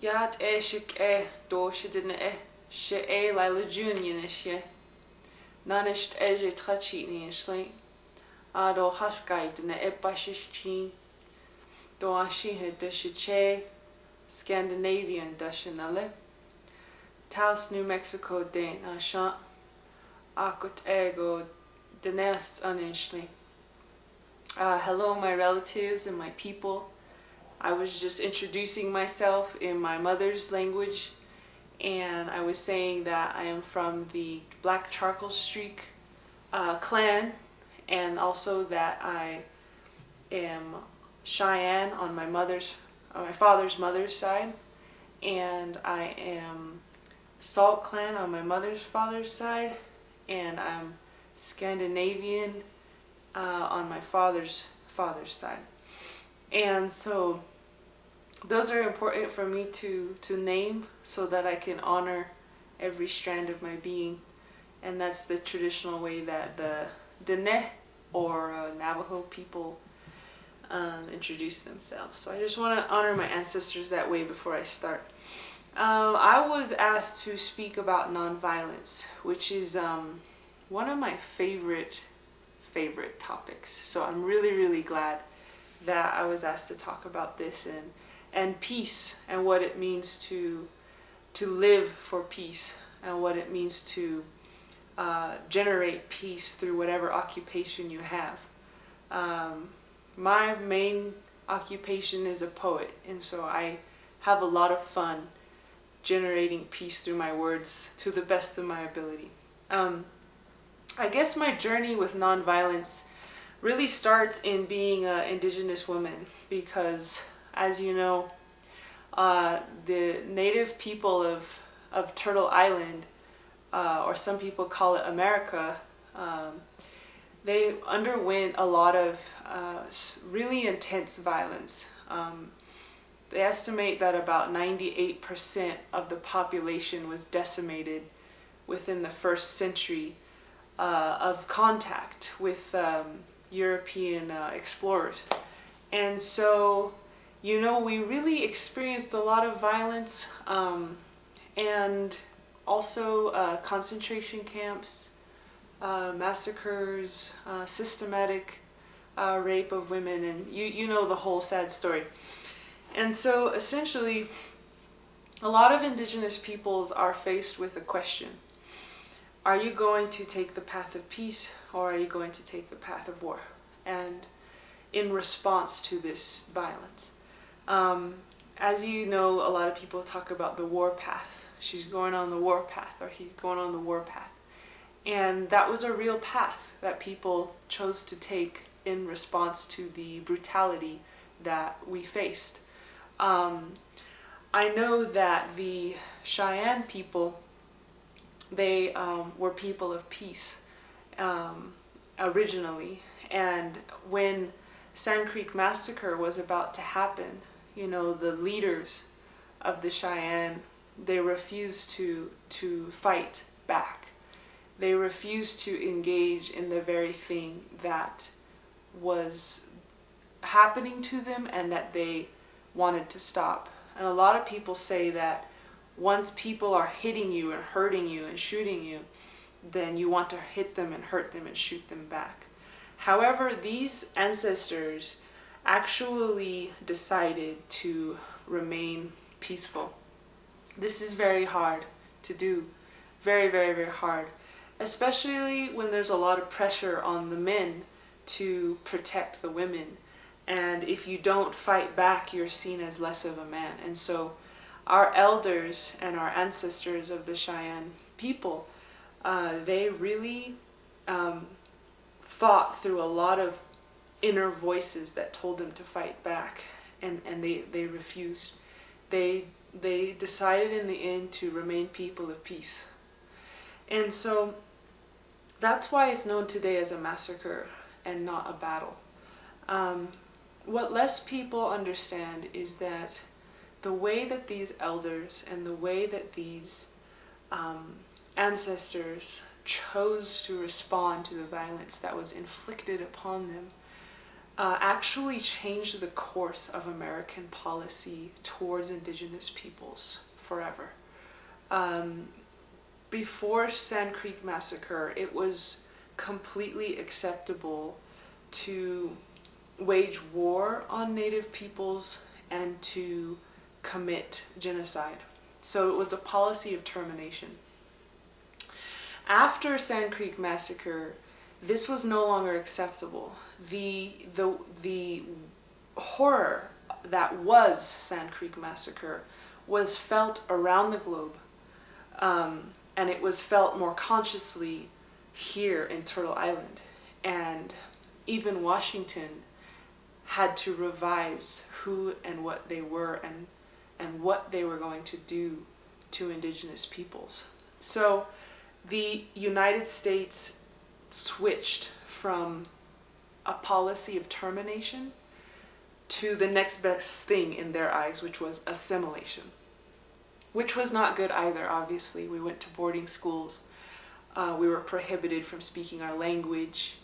Yat e shik e do shidin e she e Lyla June yinishe. Nanisht e je trachi ni ishlin. A do hashkai ne e bashishchin. Do ashi he deshiche Scandinavian dashinale. Taos New Mexico de nashan. Akut ego denest unishli. Hello my relatives and my people. I was just introducing myself in my mother's language, and I was saying that I am from the Black Charcoal Streak clan, and also that I am Cheyenne on my father's mother's side, and I am Salt Clan on my mother's father's side, and I'm Scandinavian on my father's side. And so those are important for me to name so that I can honor every strand of my being. And that's the traditional way that the Dene or Navajo people introduce themselves. So I just want to honor my ancestors that way before I start. I was asked to speak about nonviolence, which is one of my favorite topics. So I'm really glad that I was asked to talk about this and peace, and what it means to live for peace, and what it means to generate peace through whatever occupation you have. My main occupation is a poet, and so I have a lot of fun generating peace through my words to the best of my ability. I guess my journey with nonviolence really starts in being an Indigenous woman, because as you know, the native people of Turtle Island, or some people call it America, they underwent a lot of really intense violence. They estimate that about 98% of the population was decimated within the first century of contact with European explorers. And so, you know, we really experienced a lot of violence, and also concentration camps, massacres, systematic rape of women, and you know the whole sad story. And so essentially, a lot of Indigenous peoples are faced with a question. Are you going to take the path of peace, or are you going to take the path of war? And in response to this violence. As you know, a lot of people talk about the war path. She's going on the war path, or he's going on the war path. And that was a real path that people chose to take in response to the brutality that we faced. I know that the Cheyenne people, they were people of peace originally, and when Sand Creek Massacre was about to happen, you know, the leaders of the Cheyenne, they refused to fight back. They refused to engage in the very thing that was happening to them and that they wanted to stop. And a lot of people say that once people are hitting you and hurting you and shooting you, then you want to hit them and hurt them and shoot them back. However, these ancestors actually decided to remain peaceful. This is very hard to do. Very hard. Especially when there's a lot of pressure on the men to protect the women. And if you don't fight back, you're seen as less of a man. And so our elders and our ancestors of the Cheyenne people, they really fought through a lot of inner voices that told them to fight back, and they refused. They decided in the end to remain people of peace. And so that's why it's known today as a massacre and not a battle. What less people understand is that the way that these elders and the way that these ancestors chose to respond to the violence that was inflicted upon them actually changed the course of American policy towards Indigenous peoples forever. Before Sand Creek Massacre, it was completely acceptable to wage war on Native peoples and to commit genocide. So it was a policy of termination. After Sand Creek Massacre, this was no longer acceptable. The horror that was Sand Creek Massacre was felt around the globe, and it was felt more consciously here in Turtle Island. And even Washington had to revise who and what they were and what they were going to do to Indigenous peoples. So the United States switched from a policy of termination to the next best thing in their eyes, which was assimilation, which was not good either, obviously. We went to boarding schools. We were prohibited from speaking our language.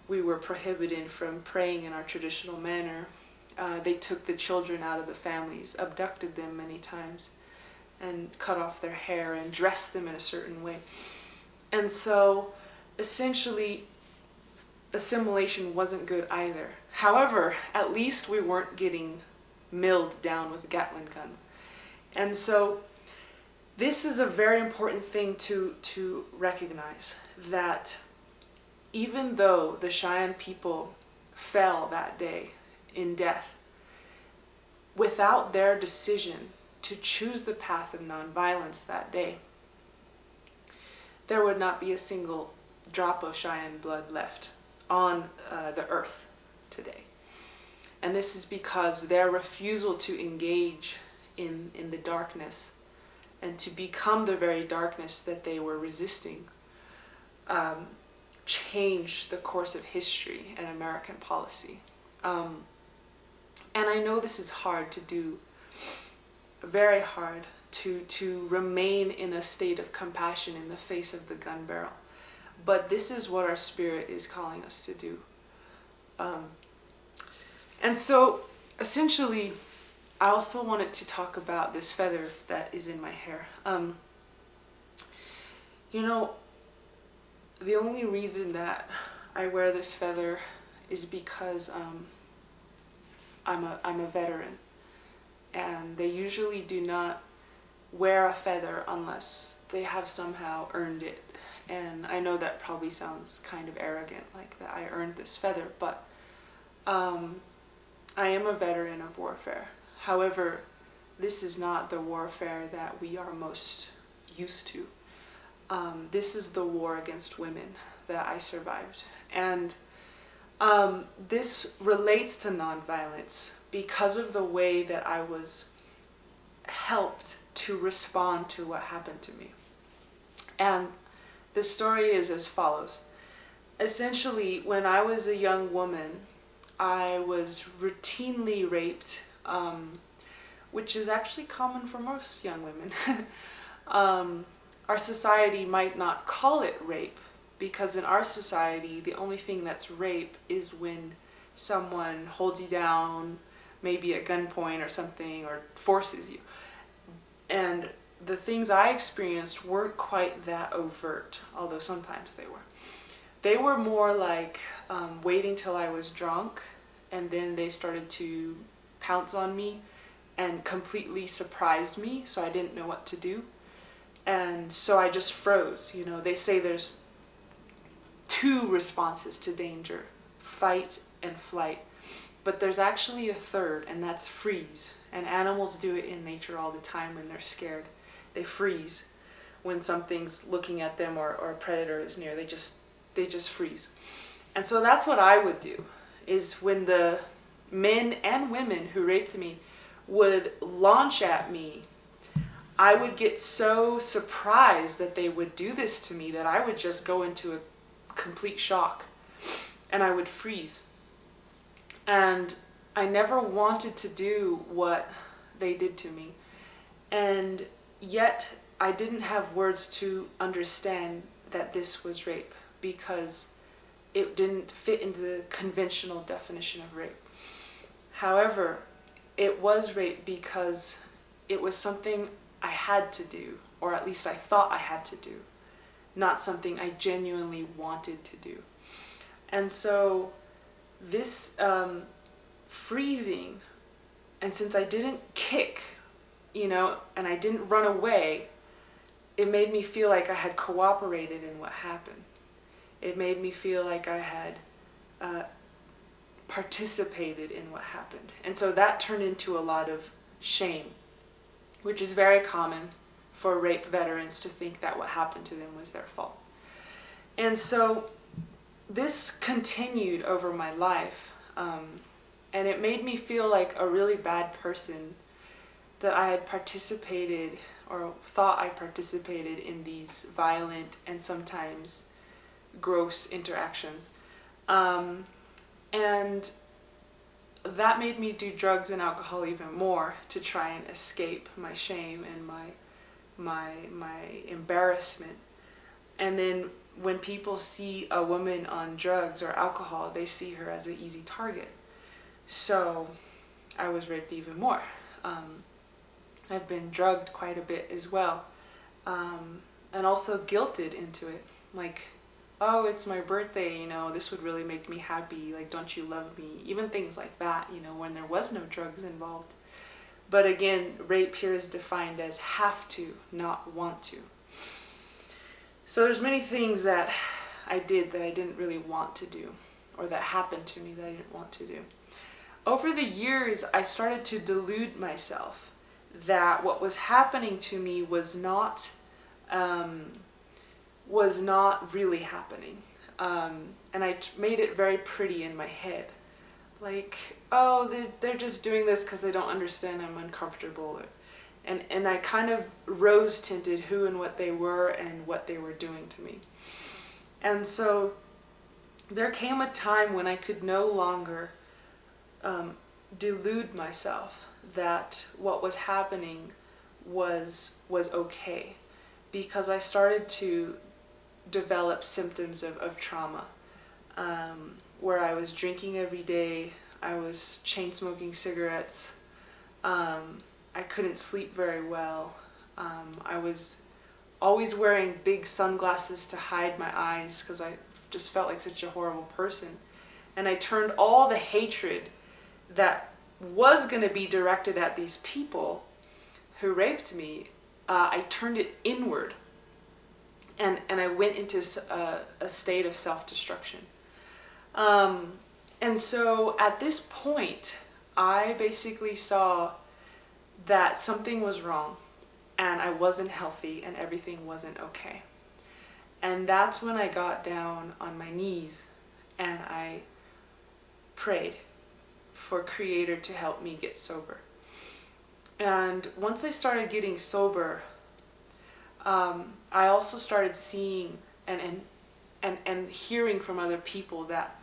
We were prohibited from praying in our traditional manner. They took the children out of the families, abducted them many times, and cut off their hair and dressed them in a certain way. And so, essentially, assimilation wasn't good either. However, at least we weren't getting milled down with Gatling guns. And so, this is a very important thing to recognize, that even though the Cheyenne people fell that day in death, without their decision to choose the path of nonviolence that day, there would not be a single drop of Cheyenne blood left on the earth today. And this is because their refusal to engage in the darkness and to become the very darkness that they were resisting changed the course of history and American policy. And I know this is hard to do, very hard to remain in a state of compassion in the face of the gun barrel. But this is what our spirit is calling us to do. And so, essentially, I also wanted to talk about this feather that is in my hair. You know, the only reason that I wear this feather is because I'm a veteran, and they usually do not wear a feather unless they have somehow earned it. And I know that probably sounds kind of arrogant, like that I earned this feather, but I am a veteran of warfare. However, this is not the warfare that we are most used to. This is the war against women that I survived. And this relates to nonviolence because of the way that I was helped to respond to what happened to me. And the story is as follows. Essentially, when I was a young woman, I was routinely raped, which is actually common for most young women. Our society might not call it rape, because in our society, the only thing that's rape is when someone holds you down, maybe at gunpoint or something, or forces you. And the things I experienced weren't quite that overt, although sometimes they were. They were more like waiting till I was drunk, and then they started to pounce on me and completely surprise me, so I didn't know what to do. And so I just froze. You know, they say there's two responses to danger, fight and flight. But there's actually a third, and that's freeze. And animals do it in nature all the time when they're scared. They freeze when something's looking at them or a predator is near. They just freeze. And so that's what I would do, is when the men and women who raped me would launch at me, I would get so surprised that they would do this to me that I would just go into a complete shock and I would freeze. And I never wanted to do what they did to me. And yet I didn't have words to understand that this was rape, because it didn't fit into the conventional definition of rape. However, it was rape because it was something I had to do, or at least I thought I had to do, not something I genuinely wanted to do. And so this freezing, and since I didn't kick, and I didn't run away, it made me feel like I had cooperated in what happened. It made me feel like I had participated in what happened. And so that turned into a lot of shame, which is very common for rape veterans to think that what happened to them was their fault. And so this continued over my life, and it made me feel like a really bad person that I had participated or thought I participated in these violent and sometimes gross interactions. And that made me do drugs and alcohol even more to try and escape my shame and my embarrassment. And then when people see a woman on drugs or alcohol, they see her as an easy target. So I was raped even more. I've been drugged quite a bit as well, and also guilted into it. Like, oh, it's my birthday, this would really make me happy, like, don't you love me? Even things like that, when there was no drugs involved. But again, rape here is defined as have to, not want to. So there's many things that I did that I didn't really want to do, or that happened to me that I didn't want to do. Over the years, I started to delude myself that what was happening to me was not really happening. And I made it very pretty in my head. Like, oh, they're just doing this because they don't understand I'm uncomfortable. And I kind of rose-tinted who and what they were and what they were doing to me. And so there came a time when I could no longer delude myself that what was happening was okay, because I started to develop symptoms of trauma, where I was drinking every day, I was chain smoking cigarettes, I couldn't sleep very well, I was always wearing big sunglasses to hide my eyes because I just felt like such a horrible person. And I turned all the hatred that was going to be directed at these people who raped me, I turned it inward. And I went into a state of self-destruction. And so at this point, I basically saw that something was wrong, and I wasn't healthy, and everything wasn't okay. And that's when I got down on my knees, and I prayed for Creator to help me get sober. And once I started getting sober, I also started seeing and hearing from other people that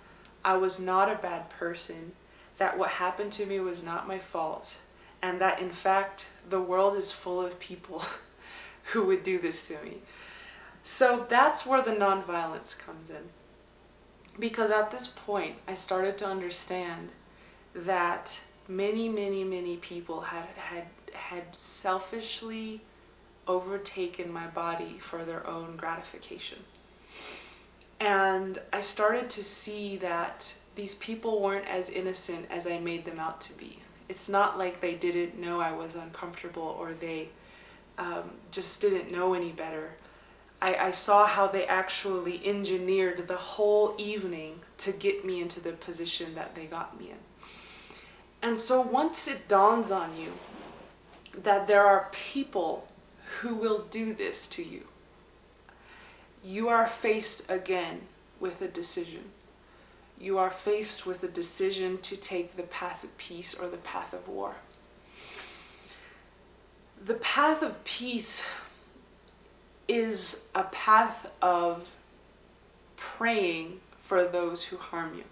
I was not a bad person, that what happened to me was not my fault, and that in fact the world is full of people who would do this to me. So that's where the nonviolence comes in. Because at this point I started to understand that many people had selfishly overtaken my body for their own gratification. And I started to see that these people weren't as innocent as I made them out to be. It's not like they didn't know I was uncomfortable, or they just didn't know any better. I saw how they actually engineered the whole evening to get me into the position that they got me in. And so once it dawns on you that there are people who will do this to you, you are faced again with a decision. You are faced with a decision to take the path of peace or the path of war. The path of peace is a path of praying for those who harm you,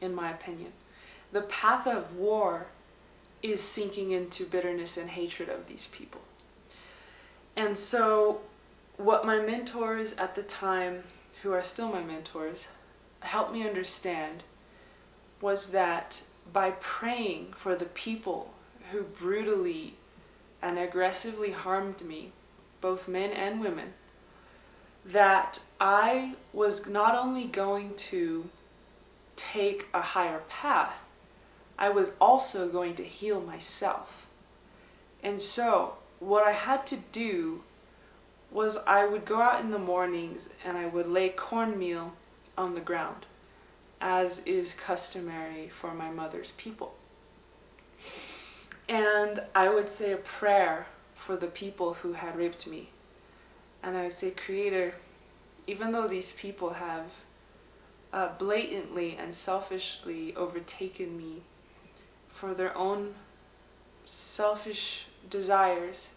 in my opinion. The path of war is sinking into bitterness and hatred of these people. And so what my mentors at the time, who are still my mentors, helped me understand was that by praying for the people who brutally and aggressively harmed me, both men and women, that I was not only going to take a higher path, I was also going to heal myself. And so what I had to do was I would go out in the mornings and I would lay cornmeal on the ground, as is customary for my mother's people. And I would say a prayer for the people who had raped me. And I would say, Creator, even though these people have blatantly and selfishly overtaken me for their own selfish desires,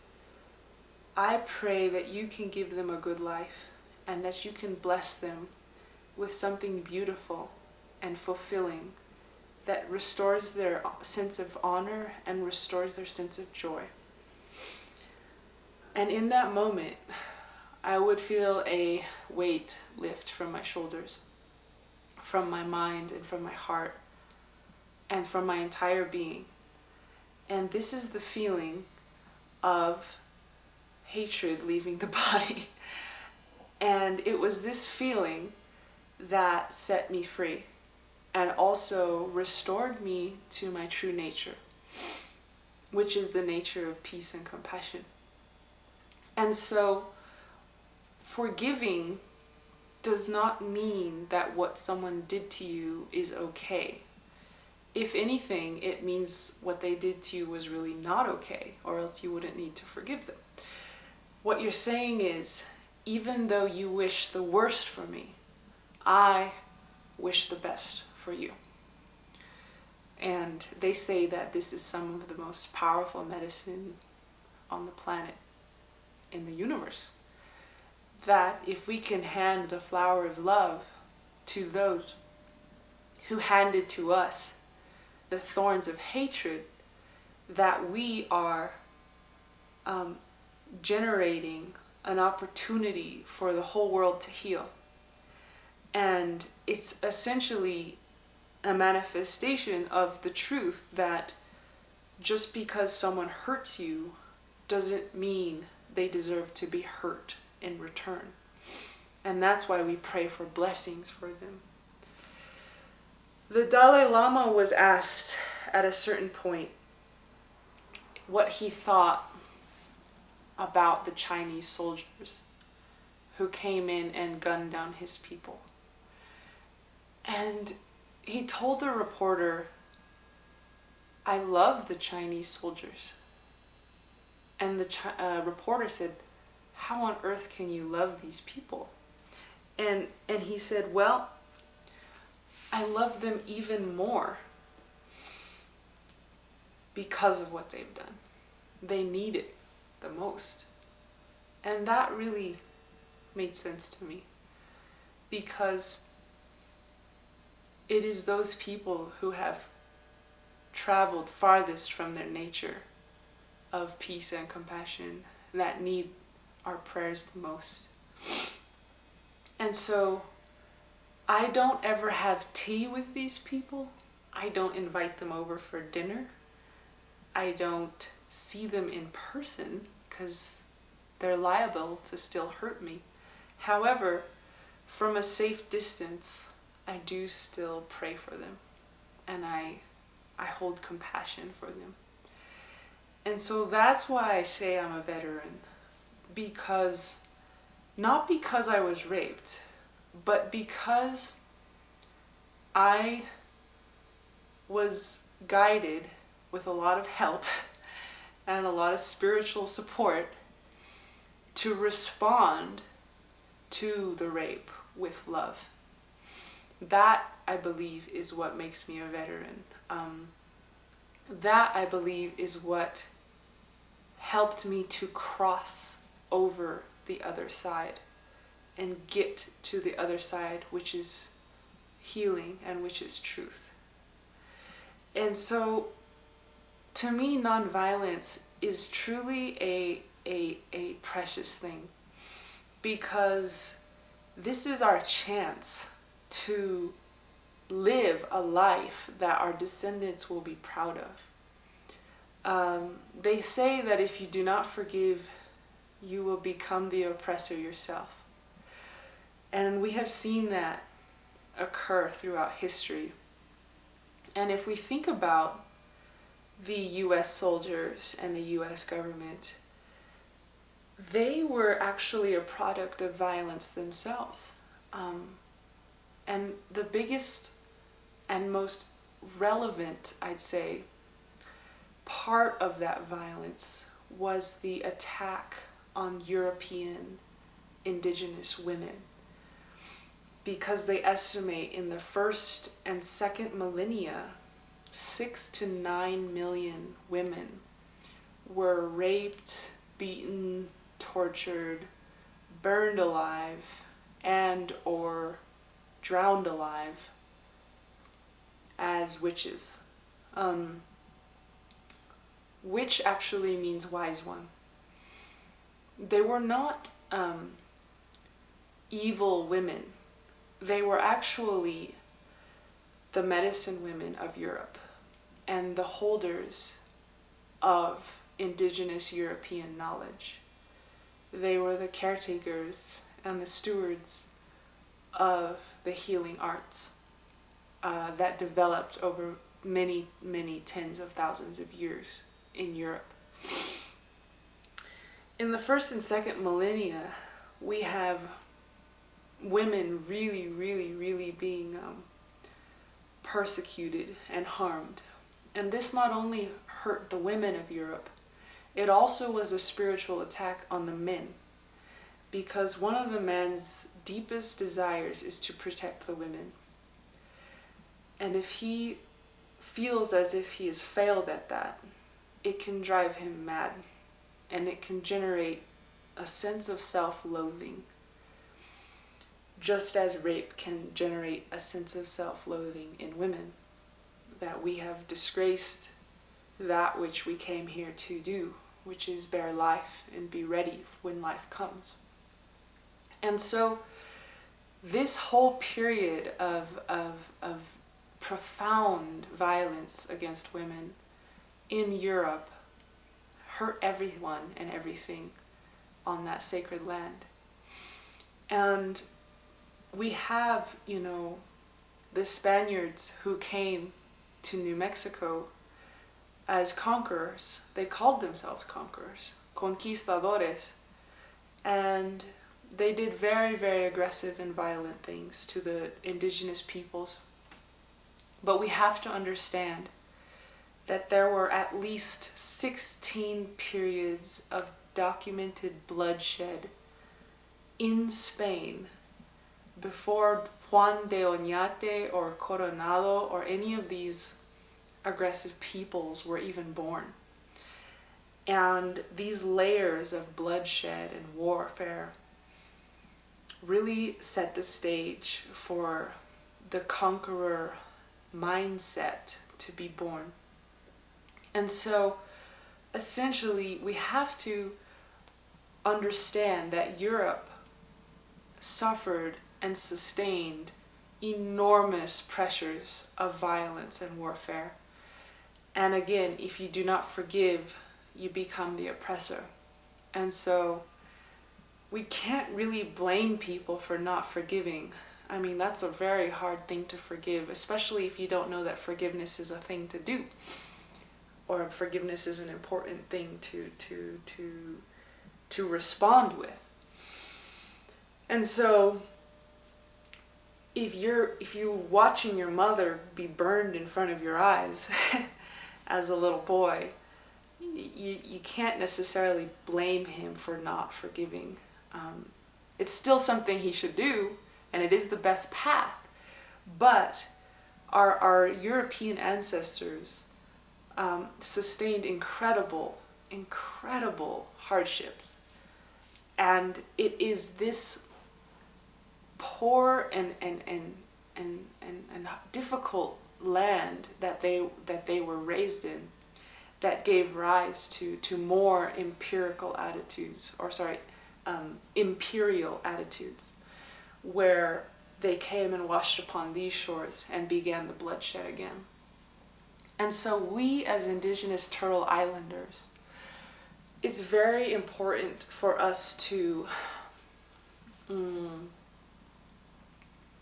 I pray that you can give them a good life and that you can bless them with something beautiful and fulfilling that restores their sense of honor and restores their sense of joy. And in that moment, I would feel a weight lift from my shoulders, from my mind and from my heart, and from my entire being. And this is the feeling of hatred leaving the body. And it was this feeling that set me free and also restored me to my true nature, which is the nature of peace and compassion. And so forgiving does not mean that what someone did to you is okay. If anything, it means what they did to you was really not okay, or else you wouldn't need to forgive them. What you're saying is, even though you wish the worst for me, I wish the best for you. And they say that this is some of the most powerful medicine on the planet, in the universe. That if we can hand the flower of love to those who handed to us the thorns of hatred, that we are generating an opportunity for the whole world to heal. And it's essentially a manifestation of the truth that just because someone hurts you doesn't mean they deserve to be hurt in return. And that's why we pray for blessings for them. The Dalai Lama was asked at a certain point what he thought about the Chinese soldiers who came in and gunned down his people. And he told the reporter, I love the Chinese soldiers. And the reporter said, how on earth can you love these people? And he said, well, I love them even more because of what they've done. They need it the most. And that really made sense to me, because it is those people who have traveled farthest from their nature of peace and compassion that need our prayers the most. And so I don't ever have tea with these people. I don't invite them over for dinner. I don't see them in person because they're liable to still hurt me. However, from a safe distance, I do still pray for them, and I hold compassion for them. And so that's why I say I'm a veteran, because, not because I was raped, but because I was guided with a lot of help and a lot of spiritual support to respond to the rape with love. That, I believe, is what makes me a veteran. That, I believe, is what helped me to cross over the other side and get to the other side, which is healing and which is truth. And so, to me, nonviolence is truly a precious thing, because this is our chance to live a life that our descendants will be proud of. They say that if you do not forgive, you will become the oppressor yourself. And we have seen that occur throughout history. And if we think about the US soldiers and the US government, they were actually a product of violence themselves. And the biggest and most relevant, I'd say, part of that violence was the attack on European Indigenous women. Because they estimate in the first and second millennia, 6 to 9 million women were raped, beaten, tortured, burned alive, and or drowned alive as witches. Witch actually means wise one. They were not evil women. They were actually the medicine women of Europe and the holders of indigenous European knowledge. They were the caretakers and the stewards of the healing arts that developed over many, many tens of thousands of years in Europe. In the first and second millennia, we have women really being persecuted and harmed. And this not only hurt the women of Europe, it also was a spiritual attack on the men. Because one of the men's deepest desires is to protect the women. And if he feels as if he has failed at that, it can drive him mad. And it can generate a sense of self-loathing. Just as rape can generate a sense of self-loathing in women. That we have disgraced that which we came here to do, which is bear life and be ready when life comes. And so this whole period of profound violence against women in Europe hurt everyone and everything on that sacred land. And we have, the Spaniards who came to New Mexico as conquerors. They called themselves conquerors, conquistadores. And they did very, very aggressive and violent things to the indigenous peoples. But we have to understand that there were at least 16 periods of documented bloodshed in Spain before Juan de Oñate or Coronado or any of these aggressive peoples were even born. And these layers of bloodshed and warfare really set the stage for the conqueror mindset to be born. And so, essentially, we have to understand that Europe suffered and sustained enormous pressures of violence and warfare. And again, if you do not forgive, you become the oppressor. And so, we can't really blame people for not forgiving. I mean, that's a very hard thing to forgive, especially if you don't know that forgiveness is a thing to do. Or forgiveness is an important thing to respond with. And so, if you're watching your mother be burned in front of your eyes as a little boy, you can't necessarily blame him for not forgiving. It's still something he should do, and it is the best path. But our European ancestors sustained incredible hardships. And it is this poor and difficult land that they were raised in that gave rise to more imperial attitudes, where they came and washed upon these shores and began the bloodshed again. And so we as Indigenous Turtle Islanders, it's very important for us to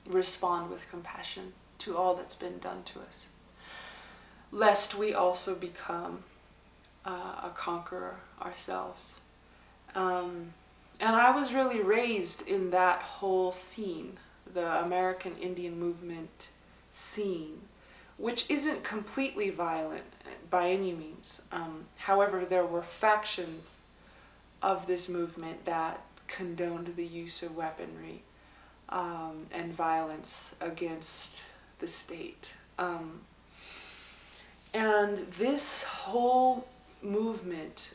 respond with compassion to all that's been done to us, lest we also become a conqueror ourselves. And I was really raised in that whole scene, the American Indian movement scene, which isn't completely violent by any means. However, there were factions of this movement that condoned the use of weaponry and violence against the state. And this whole movement,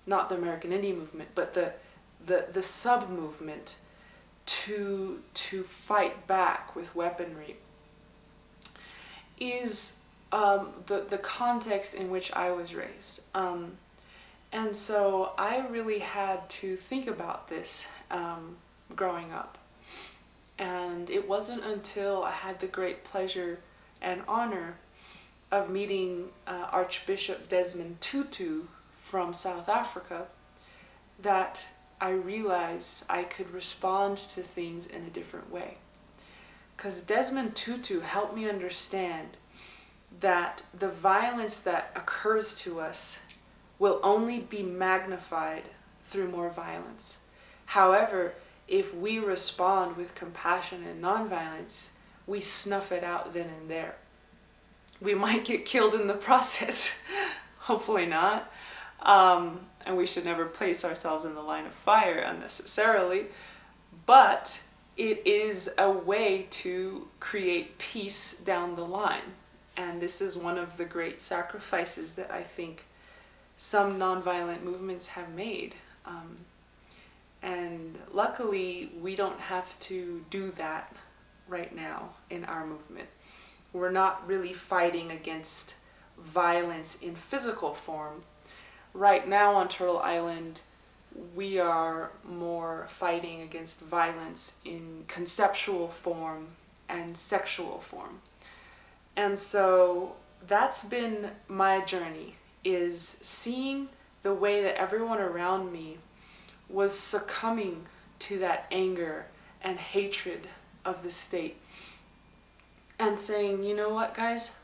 not the American Indian movement, but the sub-movement to fight back with weaponry, is the context in which I was raised. And so I really had to think about this growing up. And it wasn't until I had the great pleasure and honor of meeting Archbishop Desmond Tutu from South Africa that I realized I could respond to things in a different way. Because Desmond Tutu helped me understand that the violence that occurs to us will only be magnified through more violence. However, if we respond with compassion and nonviolence, we snuff it out then and there. We might get killed in the process, hopefully not. And we should never place ourselves in the line of fire unnecessarily. But it is a way to create peace down the line. And this is one of the great sacrifices that I think some nonviolent movements have made. And luckily, we don't have to do that right now in our movement. We're not really fighting against violence in physical form. Right now on Turtle Island, we are more fighting against violence in conceptual form and sexual form. And so that's been my journey, is seeing the way that everyone around me was succumbing to that anger and hatred of the state. And saying, you know what, guys?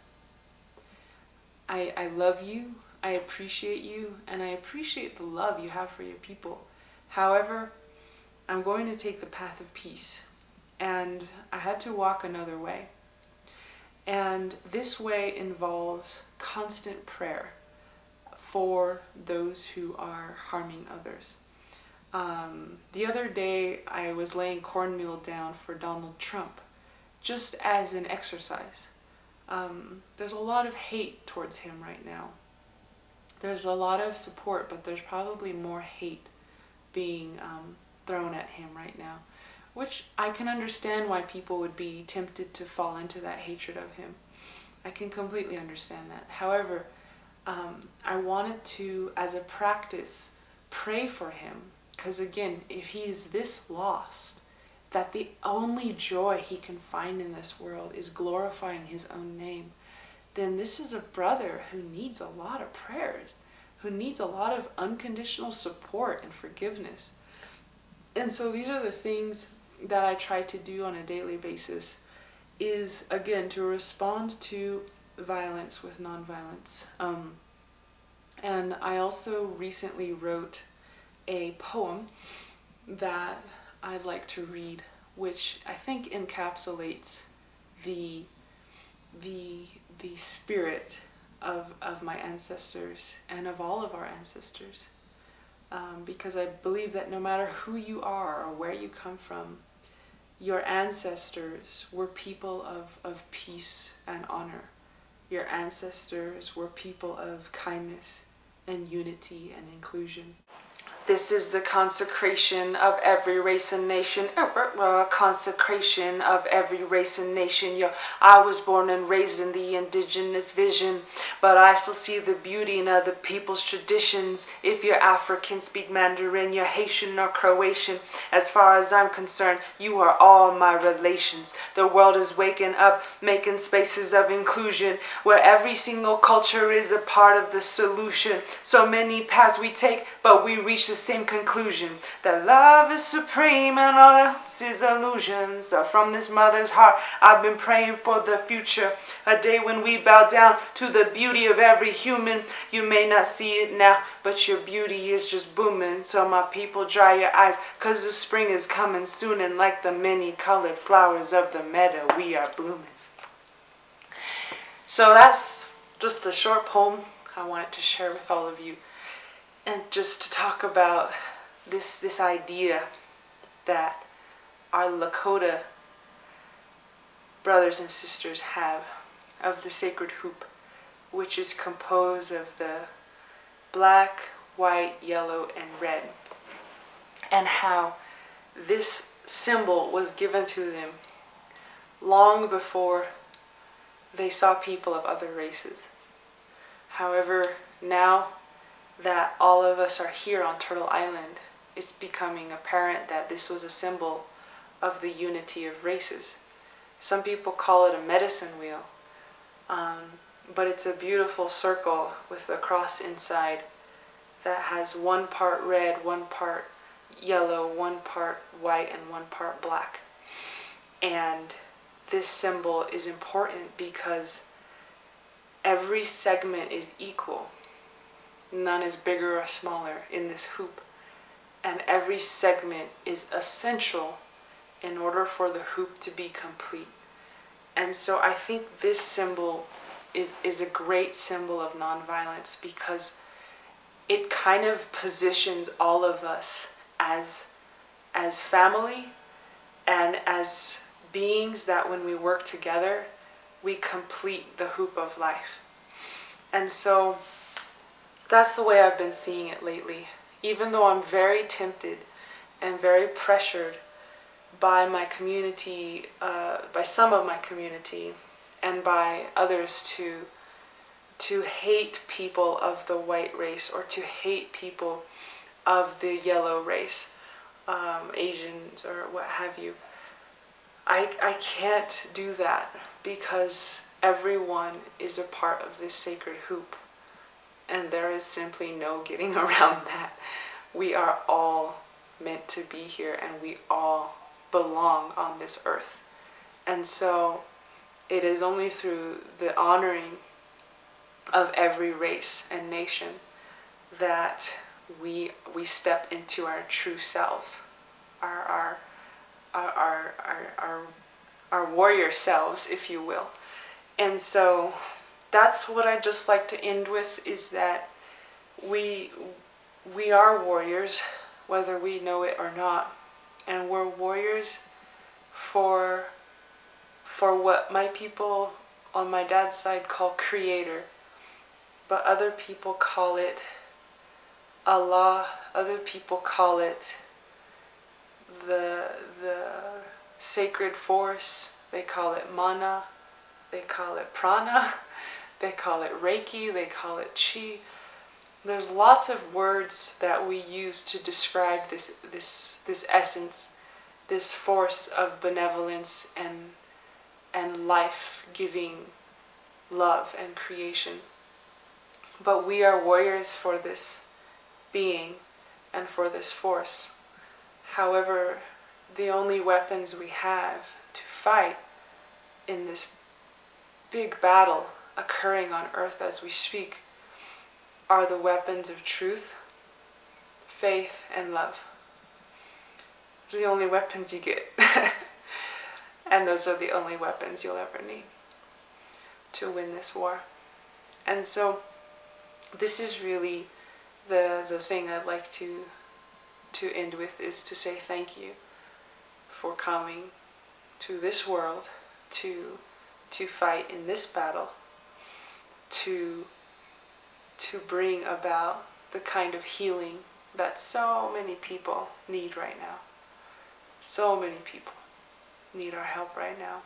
I love you, I appreciate you, and I appreciate the love you have for your people. However, I'm going to take the path of peace. And I had to walk another way. And this way involves constant prayer for those who are harming others. The other day, I was laying cornmeal down for Donald Trump, just as an exercise. There's a lot of hate towards him right now. There's a lot of support, but there's probably more hate being thrown at him right now, which I can understand why people would be tempted to fall into that hatred of him. I can completely understand that. However, I wanted to, as a practice, pray for him, because again, if he's this lost, that the only joy he can find in this world is glorifying his own name, then this is a brother who needs a lot of prayers, who needs a lot of unconditional support and forgiveness. And so these are the things that I try to do on a daily basis, is again to respond to violence with nonviolence. And I also recently wrote a poem that I'd like to read, which I think encapsulates the spirit of my ancestors and of all of our ancestors. Because I believe that no matter who you are or where you come from, your ancestors were people of peace and honor. Your ancestors were people of kindness and unity and inclusion. This is the consecration of every race and nation. Consecration of every race and nation. Yo, I was born and raised in the indigenous vision, but I still see the beauty in other people's traditions. If you're African, speak Mandarin, you're Haitian or Croatian. As far as I'm concerned, you are all my relations. The world is waking up, making spaces of inclusion, where every single culture is a part of the solution. So many paths we take, but we reach the same conclusion, that love is supreme and all else is illusion. So from this mother's heart, I've been praying for the future, a day when we bow down to the beauty of every human. You may not see it now, but your beauty is just booming. So my people, dry your eyes, cause the spring is coming soon, and like the many colored flowers of the meadow, we are blooming. So that's just a short poem I wanted to share with all of you. And just to talk about this idea that our Lakota brothers and sisters have of the sacred hoop, which is composed of the black, white, yellow, and red, and how this symbol was given to them long before they saw people of other races. However, now that all of us are here on Turtle Island, it's becoming apparent that this was a symbol of the unity of races. Some people call it a medicine wheel, but it's a beautiful circle with a cross inside that has one part red, one part yellow, one part white, and one part black. And this symbol is important because every segment is equal. None is bigger or smaller in this hoop. And every segment is essential in order for the hoop to be complete. And so I think this symbol is a great symbol of nonviolence, because it kind of positions all of us as family and as beings that when we work together, we complete the hoop of life. And so that's the way I've been seeing it lately. Even though I'm very tempted and very pressured by my community, by some of my community, and by others to hate people of the white race, or to hate people of the yellow race, Asians or what have you. I can't do that, because everyone is a part of this sacred hoop. And there is simply no getting around that. We are all meant to be here, and we all belong on this earth. And so it is only through the honoring of every race and nation that we step into our true selves, our warrior selves, if you will. And so that's what I just like to end with, is that we are warriors, whether we know it or not. And we're warriors for what my people on my dad's side call creator, but other people call it Allah, other people call it the sacred force, they call it mana, they call it prana, they call it Reiki, they call it Chi. There's lots of words that we use to describe this essence, this force of benevolence and life-giving love and creation. But we are warriors for this being and for this force. However, the only weapons we have to fight in this big battle occurring on earth as we speak are the weapons of truth, faith, and love. They're the only weapons you get. And those are the only weapons you'll ever need to win this war. And so this is really the thing I'd like to end with, is to say thank you for coming to this world to fight in this battle, to bring about the kind of healing that so many people need right now. So many people need our help right now.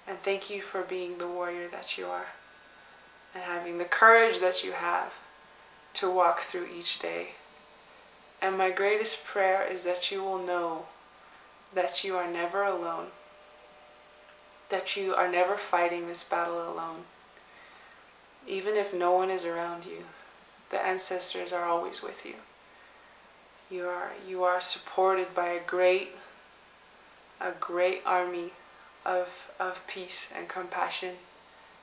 And thank you for being the warrior that you are and having the courage that you have to walk through each day. And my greatest prayer is that you will know that you are never alone, that you are never fighting this battle alone. Even if no one is around you, the ancestors are always with you. You are supported by a great army of peace and compassion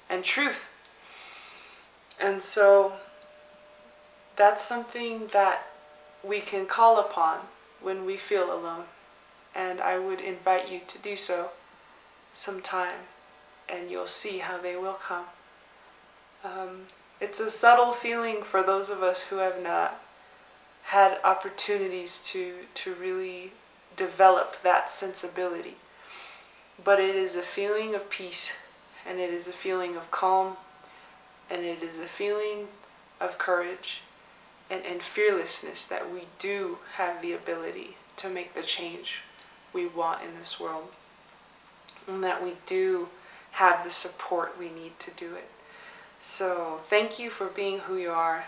and truth. And so that's something that we can call upon when we feel alone. And I would invite you to do so sometime, and you'll see how they will come. It's a subtle feeling for those of us who have not had opportunities to really develop that sensibility. But it is a feeling of peace, and it is a feeling of calm, and it is a feeling of courage and fearlessness that we do have the ability to make the change we want in this world, and that we do have the support we need to do it. So thank you for being who you are.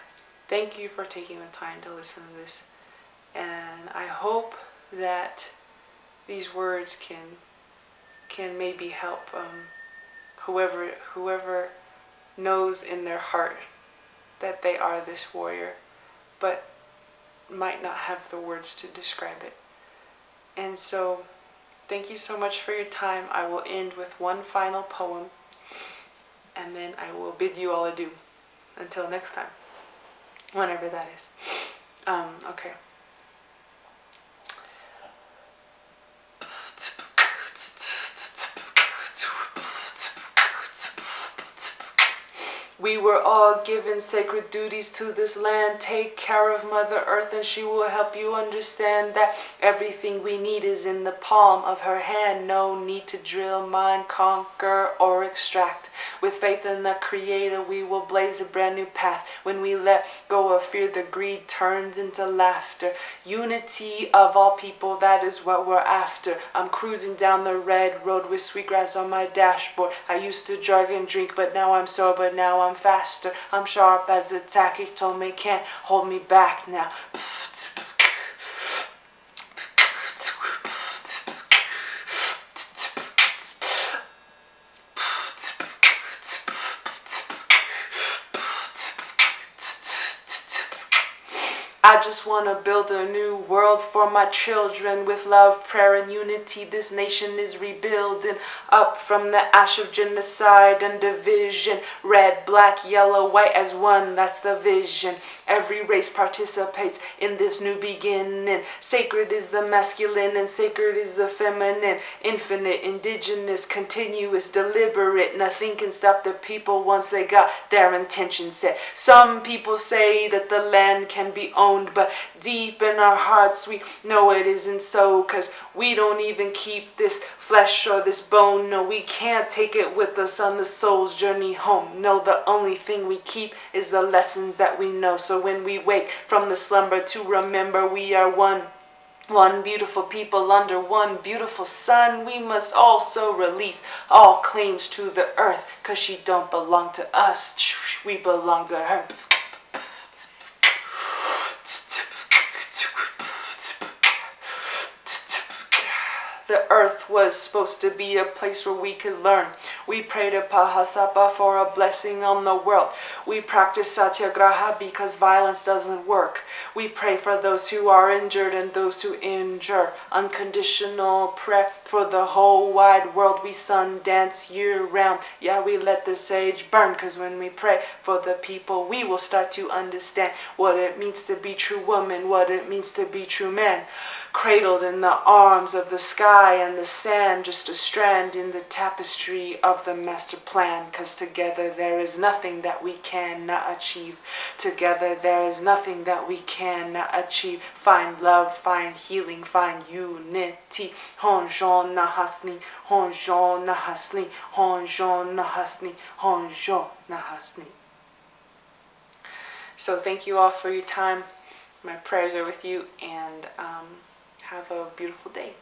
Thank you for taking the time to listen to this. And I hope that these words can maybe help whoever knows in their heart that they are this warrior, but might not have the words to describe it. And so thank you so much for your time. I will end with one final poem, and then I will bid you all adieu. Until next time. Whenever that is. Okay. We were all given sacred duties to this land. Take care of Mother Earth and she will help you understand that everything we need is in the palm of her hand. No need to drill, mine, conquer, or extract. With faith in the Creator, we will blaze a brand new path. When we let go of fear, the greed turns into laughter. Unity of all people, that is what we're after. I'm cruising down the red road with sweetgrass on my dashboard. I used to drug and drink, but now I'm sober, now I'm faster. I'm sharp as a tack, it told me can't hold me back now. I just want to build a new world for my children with love, prayer, and unity. This nation is rebuilding up from the ash of genocide and division. Red, black, yellow, white as one, that's the vision. Every race participates in this new beginning. Sacred is the masculine and sacred is the feminine. Infinite, indigenous, continuous, deliberate. Nothing can stop the people once they got their intention set. Some people say that the land can be owned, but deep in our hearts we know it isn't so, 'cause we don't even keep this flesh or this bone. No, we can't take it with us on the soul's journey home. No, the only thing we keep is the lessons that we know. So when we wake from the slumber to remember we are one beautiful people under one beautiful sun, we must also release all claims to the earth, 'cause she don't belong to us, we belong to her. The earth was supposed to be a place where we could learn. We pray to Pahasapa for a blessing on the world. We practice satyagraha because violence doesn't work. We pray for those who are injured and those who injure. Unconditional prayer for the whole wide world. We sun dance year round. Yeah, we let the sage burn, 'cause when we pray for the people, we will start to understand what it means to be true woman, what it means to be true man. Cradled in the arms of the sky and the sand, just a strand in the tapestry of the master plan. 'Cause together there is nothing that we cannot achieve. Together there is nothing that we cannot achieve. Find love, find healing, find unity. Honjon nahasni, honjon nahasni, honjon nahasni, honjon nahasni. So thank you all for your time. My prayers are with you, and have a beautiful day.